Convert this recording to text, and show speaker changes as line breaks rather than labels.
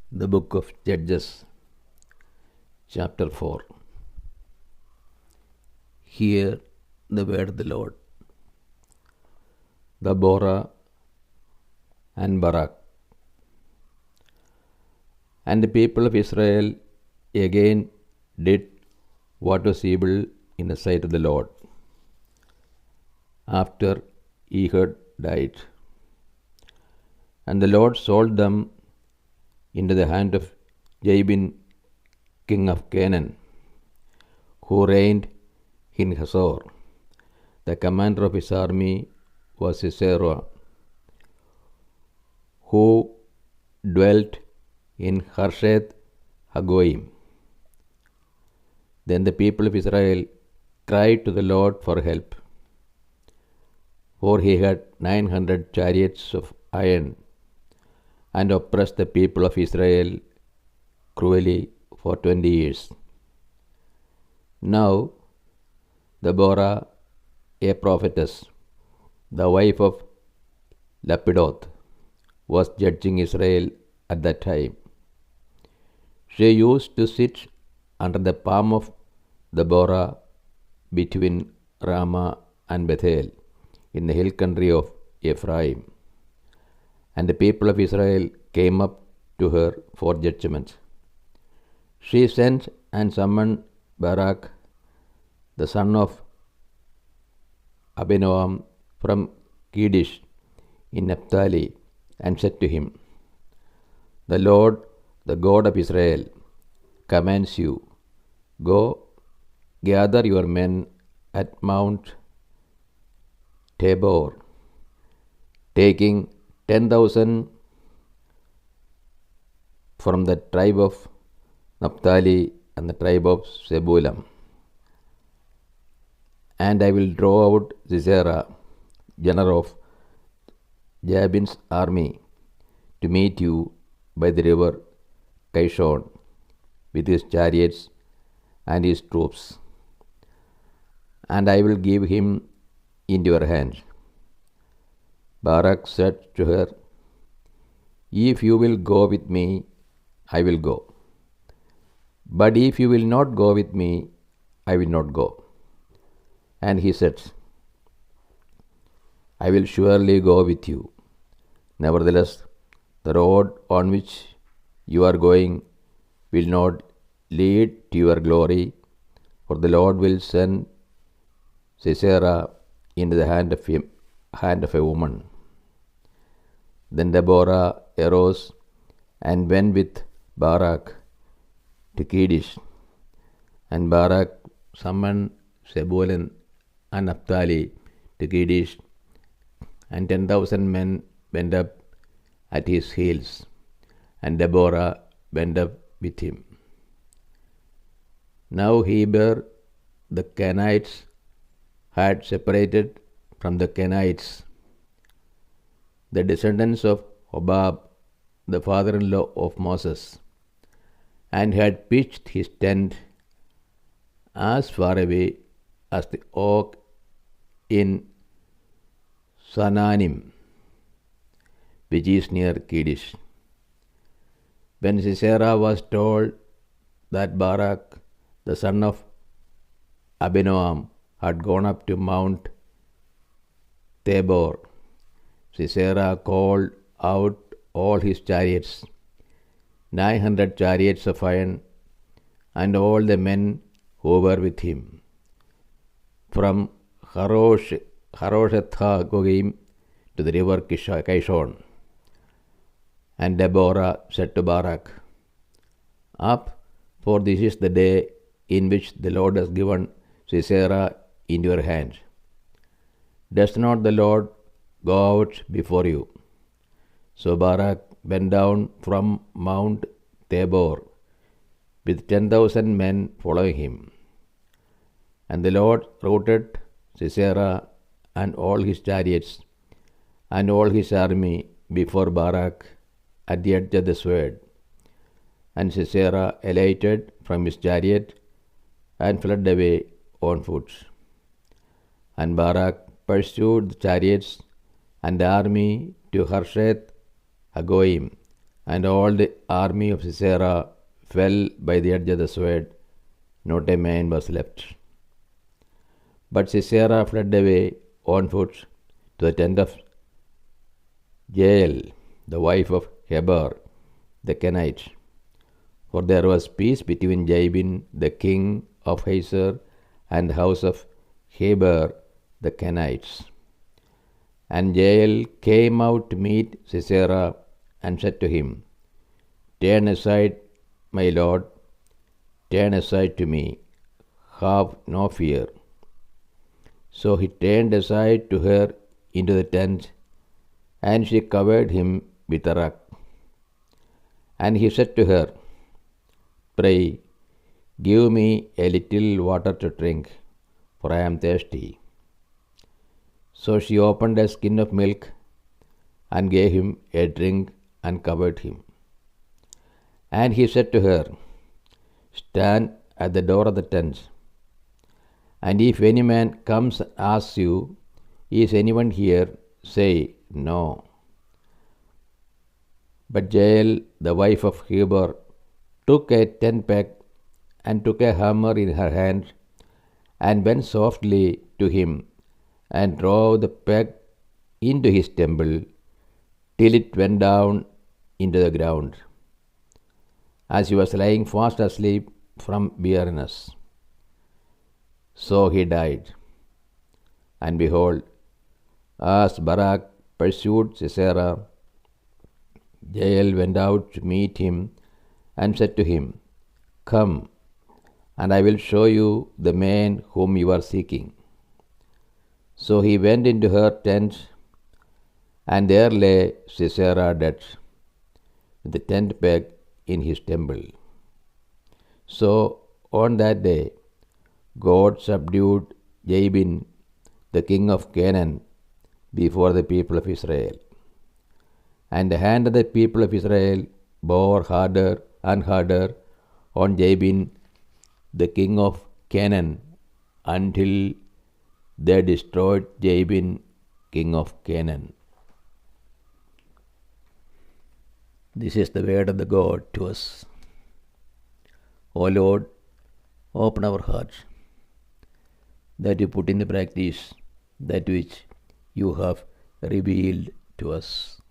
The Book of Judges, Chapter 4. Hear the word of the Lord. Deborah and Barak. And the people of Israel again did what was evil in the sight of the Lord, after Ehud died. And the Lord sold them into the hand of Jabin, king of Canaan, who reigned in Hazor. The commander of his army was Sisera, who dwelt in Harsheth Hagoyim. Then the people of Israel cried to the Lord for help, for he had 900 chariots of iron, and oppressed the people of Israel cruelly for 20 years. Now Deborah, a prophetess, the wife of Lapidoth, was judging Israel at that time. She used to sit under the palm of Deborah between Ramah and Bethel in the hill country of Ephraim. And the people of Israel came up to her for judgment. She sent and summoned Barak, the son of Abinoam, from Kedesh in Naphtali, and said to him, "The Lord, the God of Israel, commands you, go, gather your men at Mount Tabor, taking 10,000 from the tribe of Naphtali and the tribe of Zebulun. And I will draw out Sisera, general of Jabin's army, to meet you by the river Kishon with his chariots and his troops, and I will give him into your hand." Barak said to her, "If you will go with me, I will go. But if you will not go with me, I will not go." And he said, "I will surely go with you. Nevertheless, the road on which you are going will not lead to your glory, for the Lord will send Sisera into the hand of a woman." Then Deborah arose and went with Barak to Kedesh, and Barak summoned Zebulun and Naphtali to Kedesh, and 10,000 men went up at his heels, and Deborah went up with him. Now Heber the Kenites had separated from the Kenites, the descendants of Hobab, the father-in-law of Moses, and had pitched his tent as far away as the oak in Sananim, which is near Kedesh. When Sisera was told that Barak, the son of Abinoam, had gone up to Mount Tabor, Sisera called out all his chariots, 900 chariots of iron, and all the men who were with him, from Harosheth Hagoyim to the river Kishon. And Deborah said to Barak, "Up, for this is the day in which the Lord has given Sisera into your hand. Does not the Lord go out before you?" So Barak went down from Mount Tabor with 10,000 men following him. And the Lord routed Sisera and all his chariots and all his army before Barak at the edge of the sword. And Sisera alighted from his chariot and fled away on foot. And Barak pursued the chariots and the army to Harsheth Hagoyim, and all the army of Sisera fell by the edge of the sword, not a man was left. But Sisera fled away on foot to the tent of Jael, the wife of Heber the Kenite, for there was peace between Jabin the king of Hazor and the house of Heber the Kenites. And Jael came out to meet Sisera and said to him, Turn aside, my lord, turn aside to me, have no fear. So he turned aside to her into the tent, and she covered him with a rug. And he said to her, Pray, give me a little water to drink, for I am thirsty. So she opened a skin of milk and gave him a drink and covered him. And he said to her, Stand at the door of the tent, and if any man comes and asks you, Is anyone here? Say, No. But Jael, the wife of Heber, took a tent peg and took a hammer in her hand and went softly to him and drove the peg into his temple till it went down into the ground, as he was lying fast asleep from weariness. So he died. And behold, as Barak pursued Sisera, Jael went out to meet him and said to him, Come, and I will show you the man whom you are seeking. So he went into her tent, and there lay Sisera dead, with the tent peg in his temple. So on that day God subdued Jabin, the king of Canaan, before the people of Israel. And the hand of the people of Israel bore harder and harder on Jabin, the king of Canaan, until they destroyed Jabin, king of Canaan. This is the word of the God to us. O Lord, open our hearts, that you put into practice that which you have revealed to us.